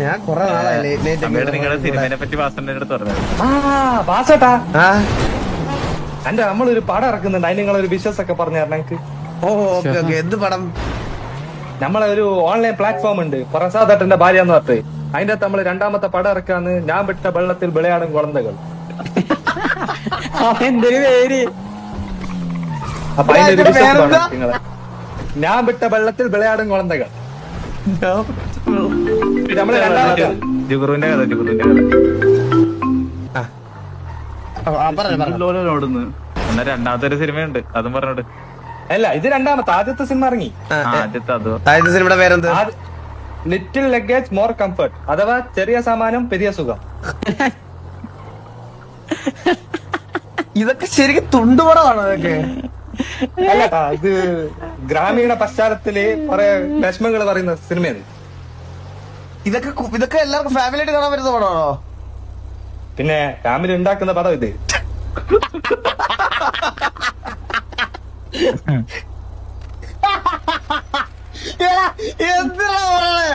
ഞാൻ കൊറേ നാളായി നിങ്ങളുടെ സിനിമയെ പറ്റി വാസന്റെ അടുത്ത് പറഞ്ഞത്. ബാസേട്ടാ എന്റെ നമ്മളൊരു പടം ഇറക്കുന്നുണ്ട്, അതിന് നിങ്ങളൊരു ബിസിനസ് ഒക്കെ പറഞ്ഞു തരണം എനിക്ക്. ഓ ഓക്കെ ഓക്കെ. എന്ത് പടം? നമ്മളെ ഒരു ഓൺലൈൻ പ്ലാറ്റ്ഫോം ഉണ്ട്, പ്രസാദേട്ടന്റെ ഭാര്യ എന്ന് പറഞ്ഞിട്ട്. അതിന്റെ അകത്ത് നമ്മള് രണ്ടാമത്തെ പടം ഇറക്കാന്ന് ഞാൻ വിട്ട വെള്ളത്തിൽ വിളയാടും കുളന്തകൾ. എന്തൊരു പേര്. അപ്പൊ അതിന്റെ ഒരു ബിസിനസ് വേണം നിങ്ങളെ. ഞാൻ വിട്ട വെള്ളത്തിൽ വിളയാടും കുളന്തകൾ. നമ്മള് രണ്ടാമത്തെ ജുഗുറുവിന്റെ കഥ എന്നാ രണ്ടാമത്തെ ഒരു സിനിമയുണ്ട്, അതും പറഞ്ഞോട്. അല്ല, ഇത് രണ്ടാമത്തെ. ആദ്യത്തെ സിനിമ ഇറങ്ങി. ആദ്യത്തെ അതോ? ആദ്യത്തെ സിനിമയുടെ പേരെന്ത്? ലിറ്റിൽ ലഗേജ് മോർ കംഫർട്ട്, അഥവാ ചെറിയ സാമാനം പെരിയ സുഖം. ഇതൊക്കെ ശരിക്കും തുണ്ടുപടമാണോ ഇതൊക്കെ? അല്ലട്ടാ, ഇത് ഗ്രാമീണ പശ്ചാത്തലത്തില് കുറെ വിഷമങ്ങൾ പറയുന്ന സിനിമയാണ്. ഇതൊക്കെ എല്ലാവർക്കും ഫാമിലി ആയിട്ട് കാണാൻ പറ്റുന്ന പടമാണോ? പിന്നെ ഫാമിലി ഉണ്ടാക്കുന്ന പടം ഇത്. എന്തിനാ പറയണേ?